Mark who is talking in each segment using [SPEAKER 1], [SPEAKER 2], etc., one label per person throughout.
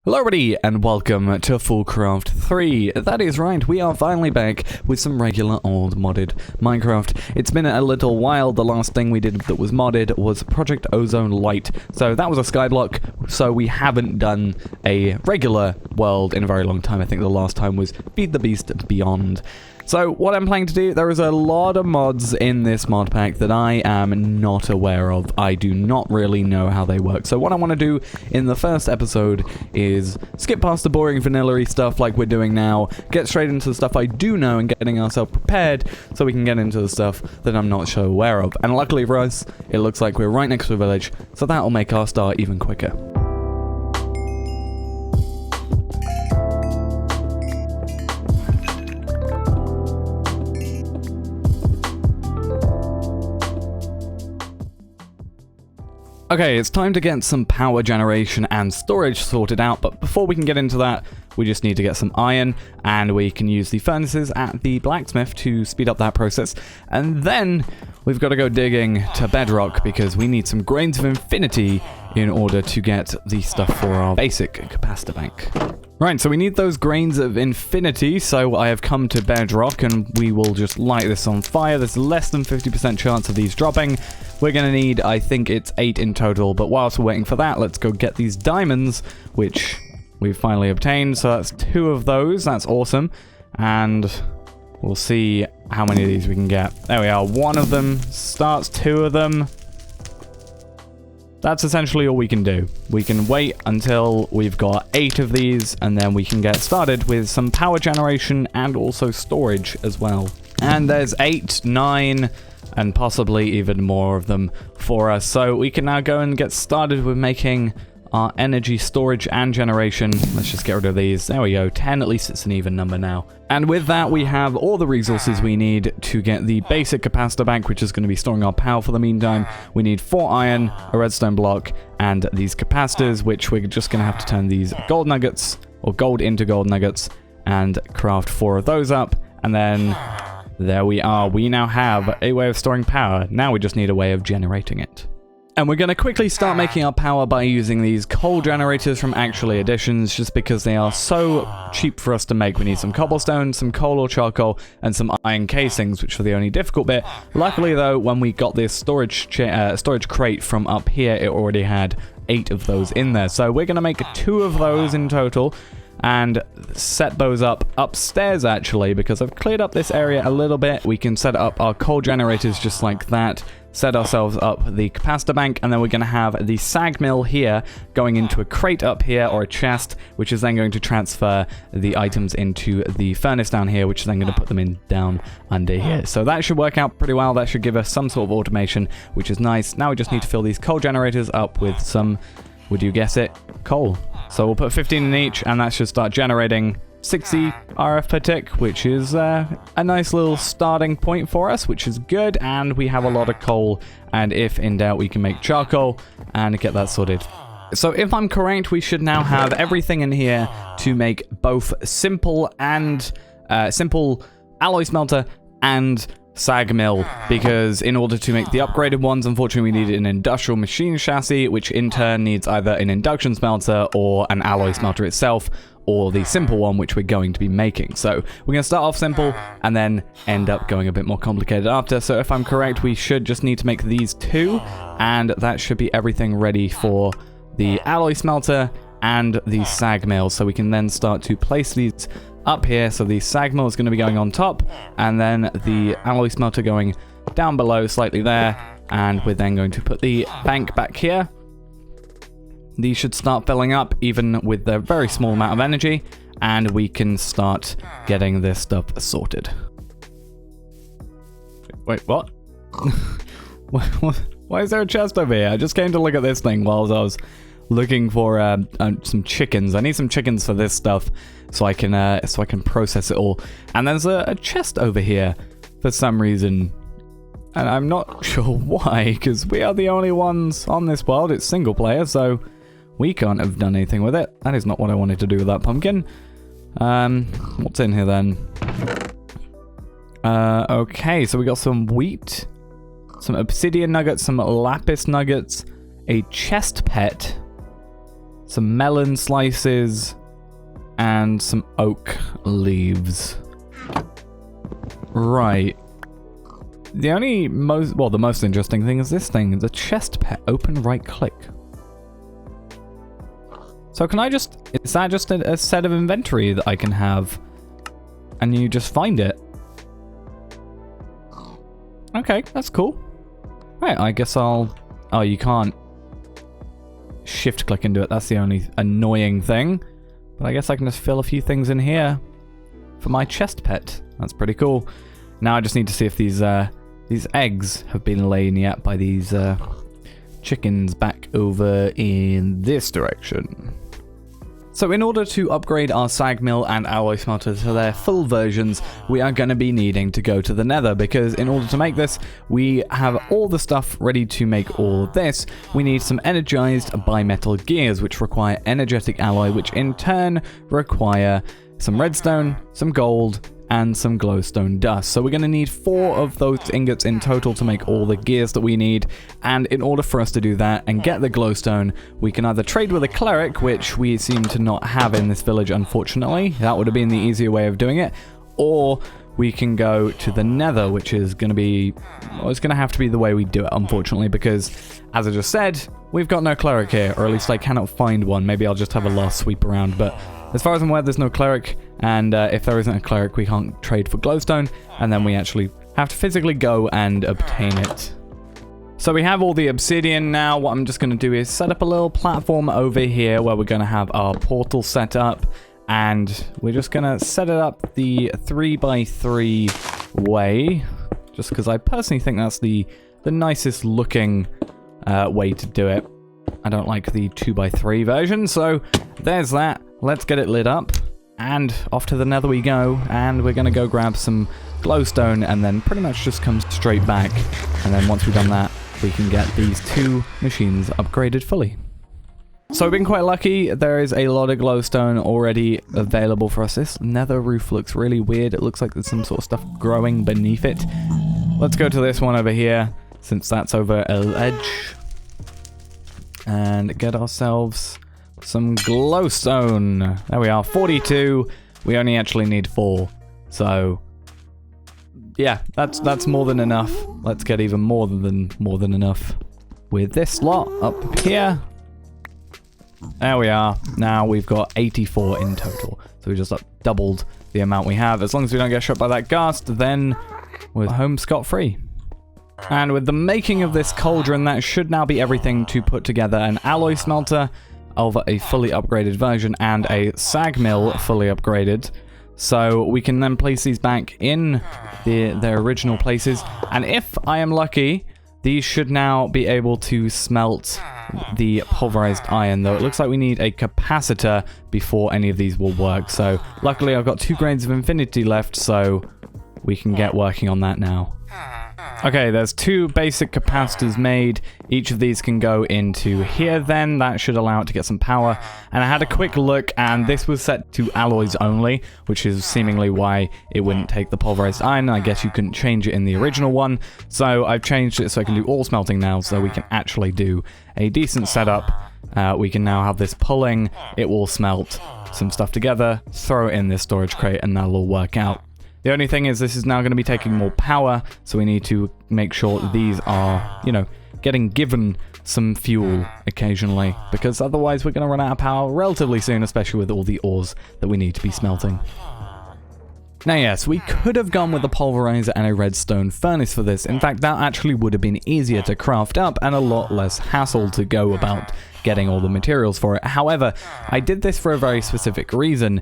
[SPEAKER 1] Hello everybody and welcome to FoolCraft 3. That is right, we are finally back with some regular old modded Minecraft. It's been a little while. The last thing we did that was modded was Project Ozone Light. So that was a skyblock, so we haven't done a regular world in a very long time. I think the last time was Feed the Beast Beyond. So what I'm planning to do, there is a lot of mods in this mod pack that I am not aware of. I do not really know how they work. So what I want to do in the first episode is skip past the boring vanilla-y stuff like we're doing now, get straight into the stuff I do know and getting ourselves prepared so we can get into the stuff that I'm not so aware of. And luckily for us, it looks like we're right next to a village, so that'll make our start even quicker. Okay, it's time to get some power generation and storage sorted out, but before we can get into that, we just need to get some iron, and we can use the furnaces at the blacksmith to speed up that process. And then we've got to go digging to bedrock because we need some grains of infinity in order to get the stuff for our basic capacitor bank. Right, so we need those grains of infinity, so I have come to bedrock and we will just light this on fire. There's less than 50% chance of these dropping. We're going to need, I think it's 8 in total, but whilst we're waiting for that, let's go get these diamonds, which we've finally obtained. So that's 2 of those, that's awesome. And we'll see how many of these we can get. There we are, 1 of them starts, 2 of them. That's essentially all we can do. We can wait until we've got 8 of these, and then we can get started with some power generation and also storage as well. And there's 8, 9, and possibly even more of them for us. So we can now go and get started with making our energy storage and generation. Let's just get rid of these. There we go, 10, at least it's an even number now. And with that, we have all the resources we need to get the basic capacitor bank, which is going to be storing our power for the meantime. We need 4 iron, a redstone block, and these capacitors, which we're just going to have to turn these gold nuggets, or gold into gold nuggets, and craft 4 of those up. And then there we are. We now have a way of storing power. Now we just need a way of generating it. And we're going to quickly start making our power by using these coal generators from Actually Additions, just because they are so cheap for us to make. We need some cobblestone, some coal or charcoal, and some iron casings, which are the only difficult bit. Luckily though, when we got this storage crate from up here, it already had 8 of those in there. So we're going to make 2 of those in total, and set those up upstairs actually, because I've cleared up this area a little bit. We can set up our coal generators just like that, set ourselves up the capacitor bank, and then we're going to have the sag mill here going into a crate up here, or a chest, which is then going to transfer the items into the furnace down here, which is then going to put them in down under here. So that should work out pretty well. That should give us some sort of automation, which is nice. Now we just need to fill these coal generators up with some, would you guess it, coal. So we'll put 15 in each, and that should start generating 60 RF per tick, which is a nice little starting point for us, which is good. And we have a lot of coal, and if in doubt, we can make charcoal and get that sorted. So if I'm correct, we should now have everything in here to make both simple alloy smelter and sag mill, because in order to make the upgraded ones, unfortunately we need an industrial machine chassis, which in turn needs either an induction smelter or an alloy smelter itself, or the simple one, which we're going to be making. So we're going to start off simple and then end up going a bit more complicated after. So if I'm correct, we should just need to make these 2, and that should be everything ready for the alloy smelter and the sag mill. So we can then start to place these up here. So the sag mill is going to be going on top, and then the alloy smelter going down below slightly there, and we're then going to put the bank back here. These should start filling up even with a very small amount of energy, and we can start getting this stuff sorted. Wait, what? Why is there a chest over here? I just came to look at this thing while I was looking for some chickens. I need some chickens for this stuff so I can process it all. And there's a chest over here for some reason, and I'm not sure why, because we are the only ones on this world. It's single player, so we can't have done anything with it. That is not what I wanted to do with that pumpkin. What's in here then? Okay, so we got some wheat, some obsidian nuggets, some lapis nuggets, a chest pet, some melon slices, and some oak leaves. Right. The most interesting thing is this thing, the chest pet, open right click. So can I just, is that just a set of inventory that I can have and you just find it? Okay, that's cool. Right, I guess oh, you can't shift click into it. That's the only annoying thing. But I guess I can just fill a few things in here for my chest pet. That's pretty cool. Now I just need to see if these eggs have been laid yet by these chickens back over in this direction. So in order to upgrade our sag mill and alloy smelter to their full versions, we are going to be needing to go to the nether, because in order to make this, we have all the stuff ready to make all of this. We need some energized bimetal gears, which require energetic alloy, which in turn require some redstone, some gold, and some glowstone dust. So we're going to need 4 of those ingots in total to make all the gears that we need. And in order for us to do that and get the glowstone, we can either trade with a cleric, which we seem to not have in this village, unfortunately. That would have been the easier way of doing it. Or we can go to the nether, which is going to be, well, it's going to have to be the way we do it, unfortunately, because as I just said, we've got no cleric here, or at least I cannot find one. Maybe I'll just have a last sweep around, but as far as I'm aware, there's no cleric, and if there isn't a cleric, we can't trade for glowstone, and then we actually have to physically go and obtain it. So we have all the obsidian now. What I'm just going to do is set up a little platform over here where we're going to have our portal set up, and we're just going to set it up the 3x3 way, just because I personally think that's the nicest looking way to do it. I don't like the 2x3 version, so there's that. Let's get it lit up, and off to the nether we go, and we're going to go grab some glowstone, and then pretty much just come straight back, and then once we've done that, we can get these 2 machines upgraded fully. So we've been quite lucky. There is a lot of glowstone already available for us. This nether roof looks really weird. It looks like there's some sort of stuff growing beneath it. Let's go to this one over here, since that's over a ledge, and get ourselves some glowstone. There we are, 42. We only actually need 4. So yeah, that's more than enough. Let's get even more than enough with this lot up here. There we are. Now we've got 84 in total. So we just doubled the amount we have. As long as we don't get shot by that ghast, then we're home scot-free. And with the making of this cauldron, that should now be everything to put together an alloy smelter of a fully upgraded version and a sag mill fully upgraded. So we can then place these back in their original places. And if I am lucky, these should now be able to smelt the pulverized iron, though it looks like we need a capacitor before any of these will work. So luckily I've got 2 grains of infinity left, so we can get working on that now. Okay, there's 2 basic capacitors made. Each of these can go into here then. That should allow it to get some power. And I had a quick look, and this was set to alloys only, which is seemingly why it wouldn't take the pulverized iron. I guess you couldn't change it in the original one. So I've changed it so I can do all smelting now, so we can actually do a decent setup. We can now have this pulling. It will smelt some stuff together, throw it in this storage crate, and that'll all work out. The only thing is this is now going to be taking more power, so we need to make sure that these are, you know, getting given some fuel occasionally, because otherwise we're going to run out of power relatively soon, especially with all the ores that we need to be smelting. Now yes, we could have gone with a pulverizer and a redstone furnace for this. In fact, that actually would have been easier to craft up and a lot less hassle to go about getting all the materials for it. However, I did this for a very specific reason.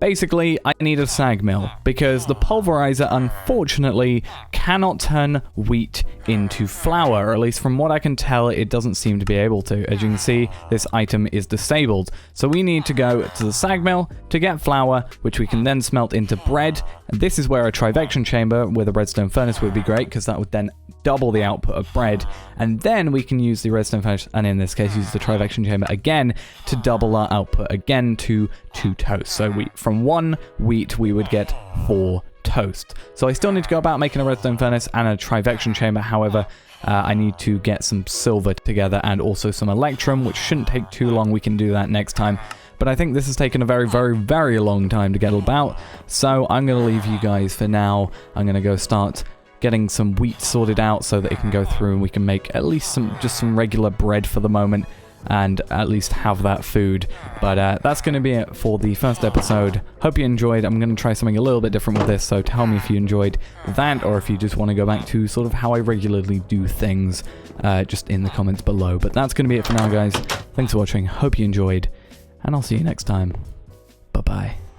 [SPEAKER 1] Basically, I need a sag mill, because the pulverizer, unfortunately, cannot turn wheat into flour, or at least from what I can tell, it doesn't seem to be able to. As you can see, this item is disabled. So we need to go to the sag mill to get flour, which we can then smelt into bread. And this is where a trivection chamber with a redstone furnace would be great, because that would then double the output of bread, and then we can use the redstone furnace, and in this case use the trivection chamber again to double our output again to 2 toasts. So from 1 wheat we would get 4 toast. So I still need to go about making a redstone furnace and a trivection chamber. However, I need to get some silver together and also some electrum, which shouldn't take too long. We can do that next time. But I think this has taken a very, very, very long time to get about. So I'm going to leave you guys for now. I'm going to go start getting some wheat sorted out so that it can go through and we can make at least some regular bread for the moment and at least have that food. But that's going to be it for the first episode. Hope you enjoyed. I'm going to try something a little bit different with this, so tell me if you enjoyed that or if you just want to go back to sort of how I regularly do things just in the comments below. But that's going to be it for now, guys. Thanks for watching. Hope you enjoyed, and I'll see you next time. Bye-bye.